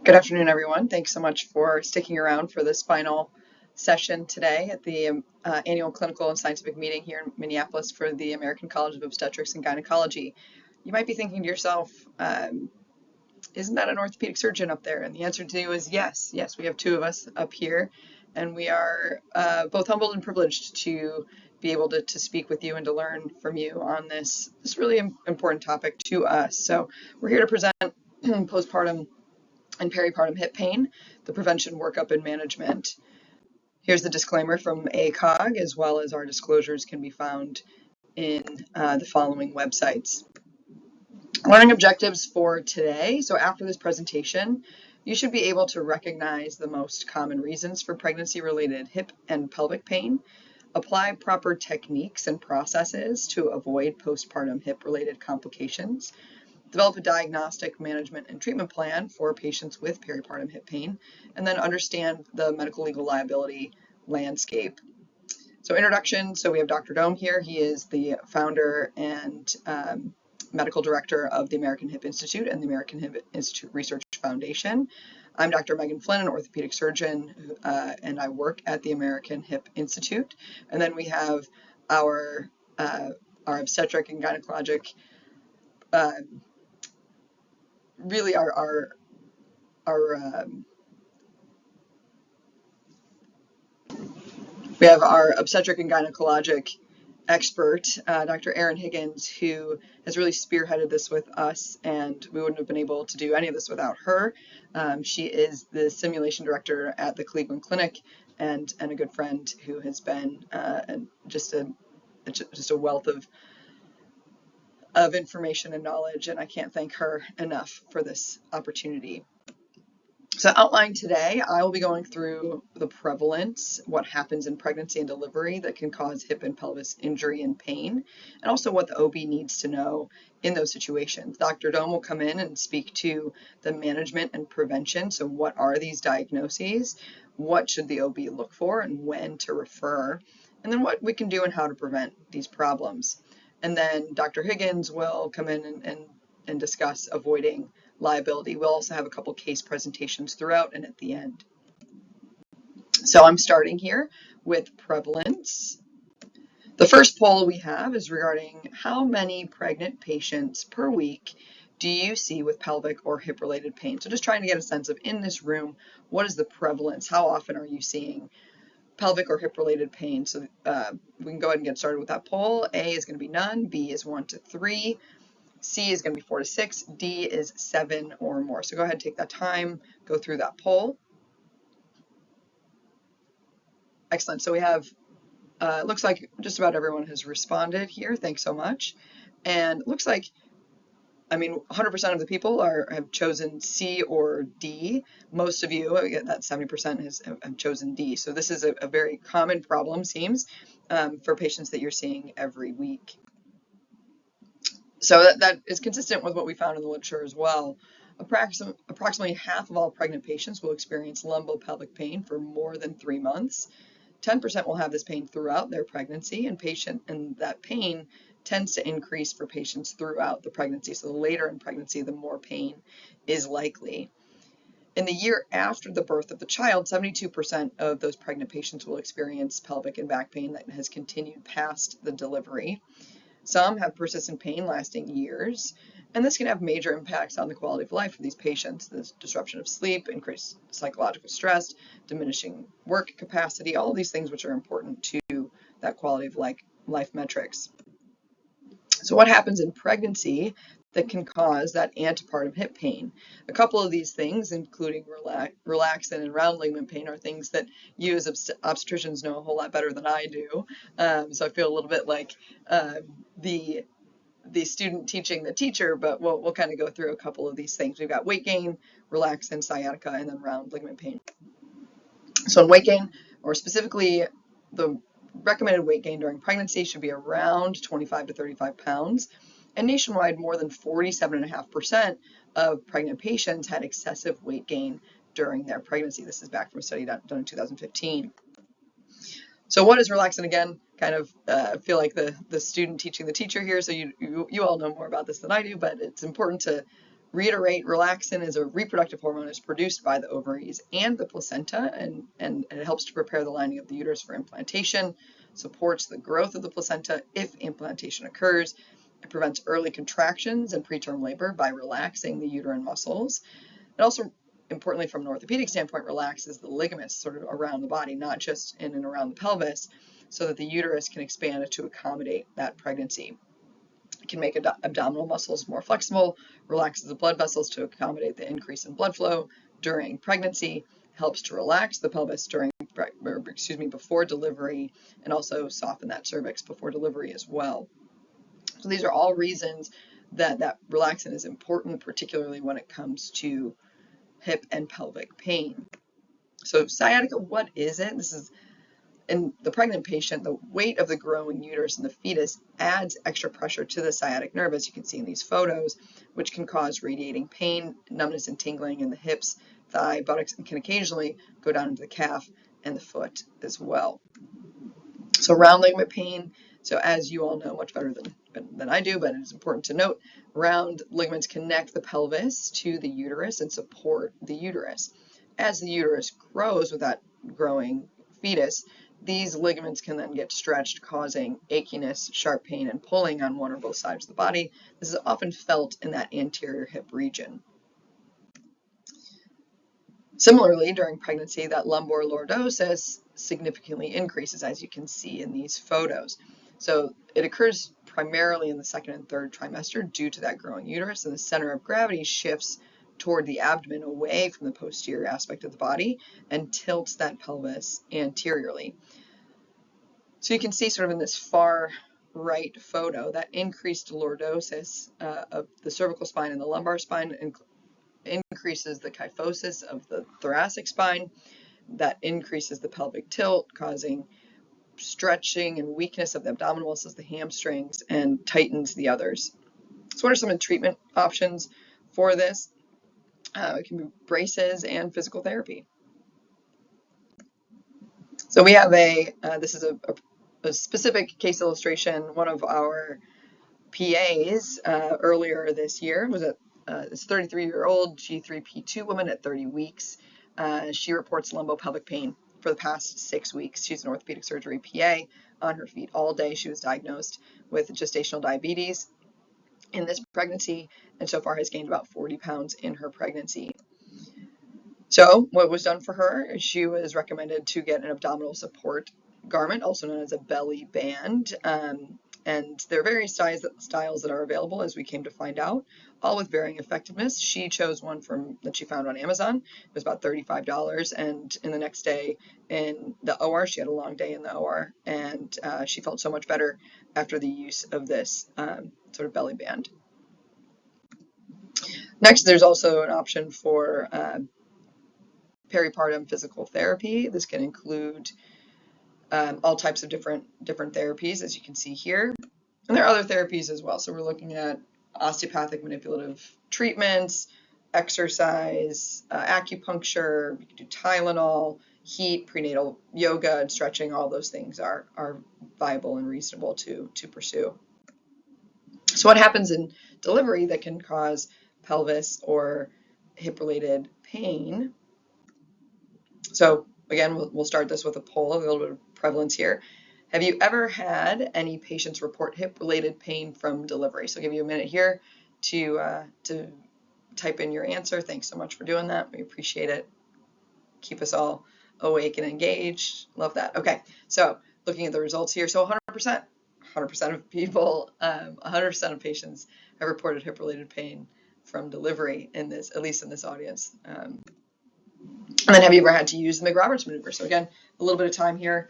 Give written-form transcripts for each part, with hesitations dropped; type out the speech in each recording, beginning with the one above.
Good afternoon, everyone. Thanks so much for sticking around for this final session today at the annual clinical and scientific meeting here in Minneapolis for the American College of Obstetrics and Gynecology. You might be thinking to yourself, isn't that an orthopedic surgeon up there? And the answer to you is yes. Yes, we have two of us up here, and we are both humbled and privileged to be able to speak with you and to learn from you on this really important topic to us. So we're here to present postpartum and peripartum hip pain, the prevention, workup, and management. Here's the disclaimer from ACOG, as well as our disclosures can be found in the following websites. Learning objectives for today. So after this presentation, you should be able to recognize the most common reasons for pregnancy-related hip and pelvic pain, apply proper techniques and processes to avoid postpartum hip-related complications, develop a diagnostic, management, and treatment plan for patients with peripartum hip pain, and then understand the medical legal liability landscape. So introduction, so we have Dr. Dome here. He is the founder and medical director of the American Hip Institute and the American Hip Institute Research Foundation. I'm Dr. Megan Flynn, an orthopedic surgeon, and I work at the American Hip Institute. And then we have our obstetric and gynecologic really we have our obstetric and gynecologic expert, Dr. Erin Higgins, who has really spearheaded this with us, and we wouldn't have been able to do any of this without her. She is the simulation director at the Cleveland Clinic and a good friend who has been just a wealth of information and knowledge, and I can't thank her enough for this opportunity. So outline today, I will be going through the prevalence, what happens in pregnancy and delivery that can cause hip and pelvis injury and pain, and also what the OB needs to know in those situations. Dr. Dome will come in and speak to the management and prevention. So what are these diagnoses? What should the OB look for and when to refer? And then what we can do and how to prevent these problems. And then Dr. Higgins will come in and discuss avoiding liability. We'll also have a couple case presentations throughout and at the end. So I'm starting here with prevalence. The first poll we have is regarding how many pregnant patients per week do you see with pelvic or hip related pain? So just trying to get a sense of, in this room, what is the prevalence? How often are you seeing pelvic or hip related pain? So we can go ahead and get started with that poll. A is going to be none, B is 1 to 3, C is going to be 4 to 6, D is 7 or more. So go ahead and take that time, go through that poll. Excellent. So we have, looks like just about everyone has responded here. Thanks so much. And it looks like, 100% of the people have chosen C or D. Most of you, that 70% have chosen D. So this is a very common problem, seems, for patients that you're seeing every week. So that is consistent with what we found in the literature as well. Approximately half of all pregnant patients will experience lumbopelvic pain for more than 3 months. 10% will have this pain throughout their pregnancy, and that pain tends to increase for patients throughout the pregnancy. So the later in pregnancy, the more pain is likely. In the year after the birth of the child, 72% of those pregnant patients will experience pelvic and back pain that has continued past the delivery. Some have persistent pain lasting years, and this can have major impacts on the quality of life for these patients. There's disruption of sleep, increased psychological stress, diminishing work capacity, all of these things which are important to that quality of life metrics. So what happens in pregnancy that can cause that antepartum hip pain? A couple of these things, including relaxin and round ligament pain, are things that you as obstetricians know a whole lot better than I do. So I feel a little bit like the student teaching the teacher, but we'll kind of go through a couple of these things. We've got weight gain, relaxin, sciatica, and then round ligament pain. So in weight gain, or specifically the recommended weight gain during pregnancy, should be around 25 to 35 pounds. And nationwide, more than 47.5% of pregnant patients had excessive weight gain during their pregnancy. This is back from a study done in 2015. So what is relaxin again? Kind of feel like the student teaching the teacher here, so you all know more about this than I do, but it's important to reiterate, relaxin is a reproductive hormone that's produced by the ovaries and the placenta, and it helps to prepare the lining of the uterus for implantation, supports the growth of the placenta if implantation occurs. It prevents early contractions and preterm labor by relaxing the uterine muscles. It also, importantly from an orthopedic standpoint, relaxes the ligaments sort of around the body, not just in and around the pelvis, so that the uterus can expand to accommodate that pregnancy. It can make abdominal muscles more flexible, relaxes the blood vessels to accommodate the increase in blood flow during pregnancy, helps to relax the pelvis before delivery, and also soften that cervix before delivery as well. So these are all reasons that relaxin is important, particularly when it comes to hip and pelvic pain. So sciatica, what is it? This is in the pregnant patient, the weight of the growing uterus and the fetus adds extra pressure to the sciatic nerve, as you can see in these photos, which can cause radiating pain, numbness, and tingling in the hips, thigh, buttocks, and can occasionally go down into the calf and the foot as well. So round ligament pain. So as you all know much better than I do, but it is important to note, round ligaments connect the pelvis to the uterus and support the uterus. As the uterus grows with that growing fetus, these ligaments can then get stretched, causing achiness, sharp pain, and pulling on one or both sides of the body. This is often felt in that anterior hip region. Similarly, during pregnancy, that lumbar lordosis significantly increases, as you can see in these photos. So it occurs primarily in the second and third trimester due to that growing uterus, and the center of gravity shifts toward the abdomen away from the posterior aspect of the body and tilts that pelvis anteriorly. So you can see sort of in this far right photo that increased lordosis of the cervical spine and the lumbar spine increases the kyphosis of the thoracic spine. That increases the pelvic tilt, causing stretching and weakness of the abdominal muscles, the hamstrings, and tightens the others. So what are some of the treatment options for this? It can be braces and physical therapy. So we have this is a specific case illustration. One of our PAs earlier this year was this 33-year-old G3P2 woman at 30 weeks. She reports lumbopelvic pain for the past 6 weeks. She's an orthopedic surgery PA on her feet all day. She was diagnosed with gestational diabetes in this pregnancy, and so far has gained about 40 pounds in her pregnancy. So what was done for her? She was recommended to get an abdominal support garment, also known as a belly band. And there are various styles that are available, as we came to find out, all with varying effectiveness. She chose one that she found on Amazon. It was about $35, and in the next day in the OR, she had a long day in the OR, and she felt so much better after the use of this sort of belly band. Next, there's also an option for peripartum physical therapy. This can include all types of different therapies, as you can see here. And there are other therapies as well. So we're looking at osteopathic manipulative treatments, exercise, acupuncture, we can do Tylenol, heat, prenatal yoga, and stretching. All those things are viable and reasonable to pursue. So what happens in delivery that can cause pelvis or hip-related pain? So again, we'll start this with a poll, a little bit of prevalence here. Have you ever had any patients report hip-related pain from delivery? So I'll give you a minute here to type in your answer. Thanks so much for doing that. We appreciate it. Keep us all awake and engaged. Love that. Okay, so looking at the results here, so 100% of people, 100% of patients have reported hip-related pain from delivery in this, at least in this audience. And then have you ever had to use the McRoberts maneuver? So again, a little bit of time here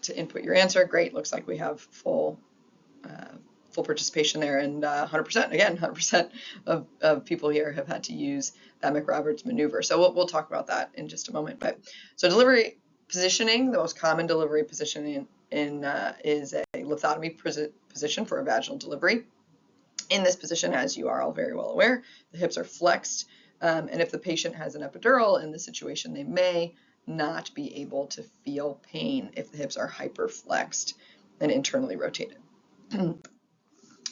to input your answer. Great, looks like we have full participation there, and 100%, again, 100% of people here have had to use that McRoberts maneuver. So we'll talk about that in just a moment. But so delivery positioning, the most common delivery positioning is a lithotomy position for a vaginal delivery. In this position, as you are all very well aware, the hips are flexed, and if the patient has an epidural in this situation, they may not be able to feel pain if the hips are hyperflexed and internally rotated.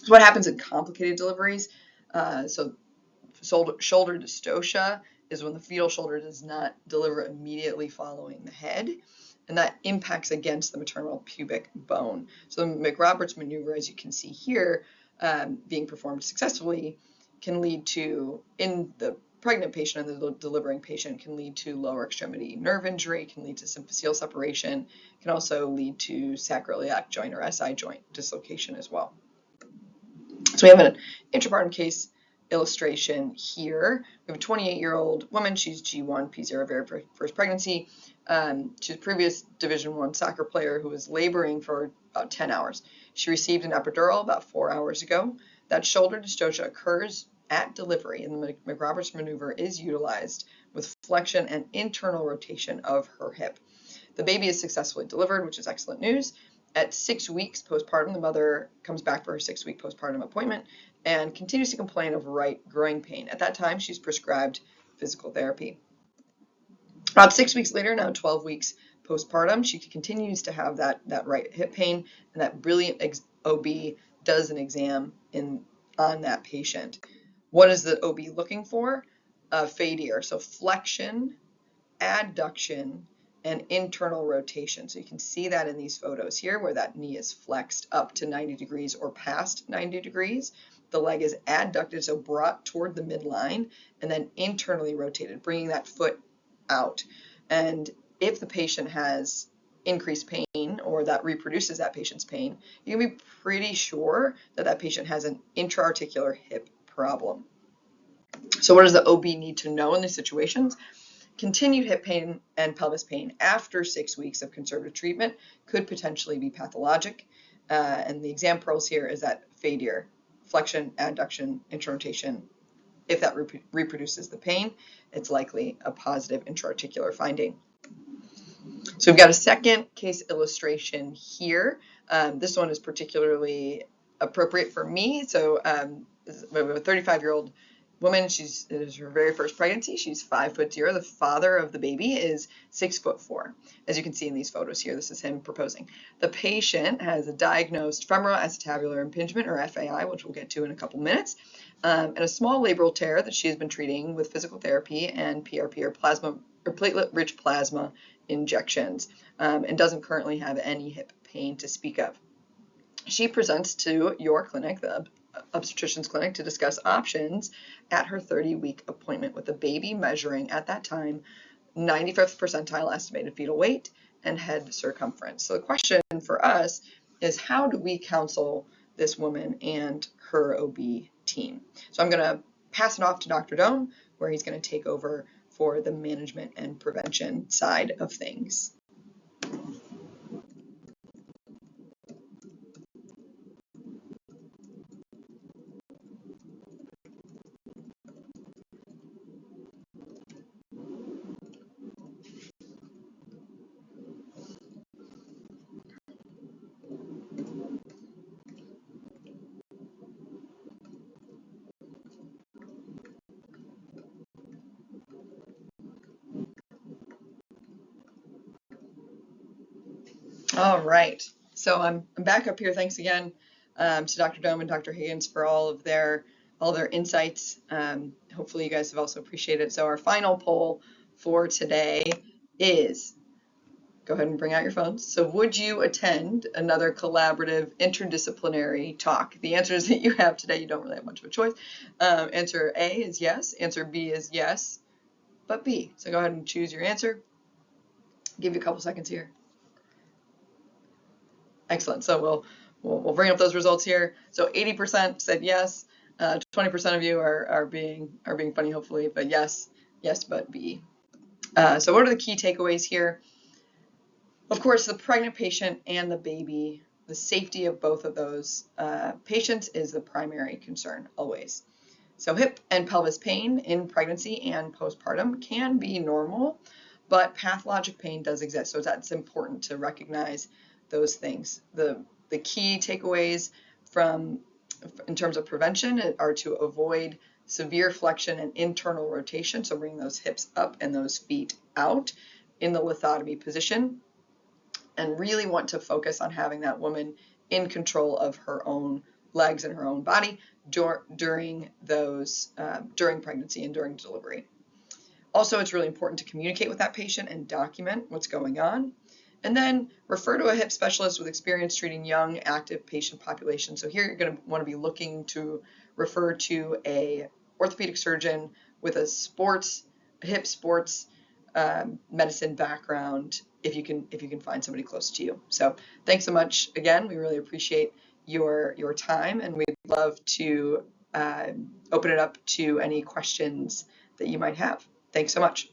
So what happens in complicated deliveries? So shoulder dystocia is when the fetal shoulder does not deliver immediately following the head, and that impacts against the maternal pubic bone. So the McRoberts maneuver, as you can see here, being performed successfully, can lead to, in the pregnant patient and the delivering patient, can lead to lower extremity nerve injury, can lead to symphyseal separation, can also lead to sacroiliac joint or SI joint dislocation as well. So we have an intrapartum case illustration here. We have a 28-year-old woman. She's G1, P0, very first pregnancy. She's a previous Division I soccer player who was laboring for about 10 hours. She received an epidural about 4 hours ago. That shoulder dystocia occurs at delivery, and the McRoberts maneuver is utilized with flexion and internal rotation of her hip. The baby is successfully delivered, which is excellent news. At 6 weeks postpartum, the mother comes back for her 6-week postpartum appointment and continues to complain of right groin pain. At that time, she's prescribed physical therapy. About 6 weeks later, now 12 weeks postpartum, she continues to have that right hip pain, and that brilliant OB does an exam on that patient. What is the OB looking for? Failure, so flexion, adduction, and internal rotation. So you can see that in these photos here where that knee is flexed up to 90 degrees or past 90 degrees. The leg is adducted, so brought toward the midline, and then internally rotated, bringing that foot out. And if the patient has increased pain or that reproduces that patient's pain, you can be pretty sure that that patient has an intra-articular hip problem. So what does the OB need to know in these situations? Continued hip pain and pelvis pain after 6 weeks of conservative treatment could potentially be pathologic. And the exam pearls here is that failure, flexion, adduction, intra-rotation. If that reproduces the pain, it's likely a positive intra-articular finding. So we've got a second case illustration here. This one is particularly appropriate for me. So we have a 35-year-old woman. It is her very first pregnancy. She's 5'0". The father of the baby is 6'4". As you can see in these photos here, this is him proposing. The patient has a diagnosed femoral acetabular impingement, or FAI, which we'll get to in a couple minutes, and a small labral tear that she has been treating with physical therapy and PRP, or platelet-rich plasma injections, and doesn't currently have any hip pain to speak of. She presents to your clinic, the obstetrician's clinic, to discuss options at her 30-week appointment, with the baby measuring at that time 95th percentile estimated fetal weight and head circumference. So the question for us is, how do we counsel this woman and her OB team? So I'm going to pass it off to Dr. Dohm, where he's going to take over for the management and prevention side of things. All right, so I'm back up here. Thanks again to Dr. Dohm and Dr. Higgins for all their insights. Hopefully you guys have also appreciated it. So our final poll for today is, go ahead and bring out your phones. So would you attend another collaborative interdisciplinary talk? The answers that you have today, you don't really have much of a choice. Answer A is yes, answer B is yes, but B. So go ahead and choose your answer. Give you a couple seconds here. Excellent. So we'll bring up those results here. So 80% said yes. 20% of you are being funny, hopefully, but yes, but B. So what are the key takeaways here? Of course, the pregnant patient and the baby, the safety of both of those patients is the primary concern always. So hip and pelvis pain in pregnancy and postpartum can be normal, but pathologic pain does exist. So that's important to recognize those things. The key takeaways in terms of prevention are to avoid severe flexion and internal rotation, so bring those hips up and those feet out in the lithotomy position, and really want to focus on having that woman in control of her own legs and her own body during pregnancy and during delivery. Also, it's really important to communicate with that patient and document what's going on. And then refer to a hip specialist with experience treating young, active patient population. So here you're going to want to be looking to refer to a orthopedic surgeon with a hip sports medicine background if you can find somebody close to you. So thanks so much again. We really appreciate your time, and we'd love to open it up to any questions that you might have. Thanks so much.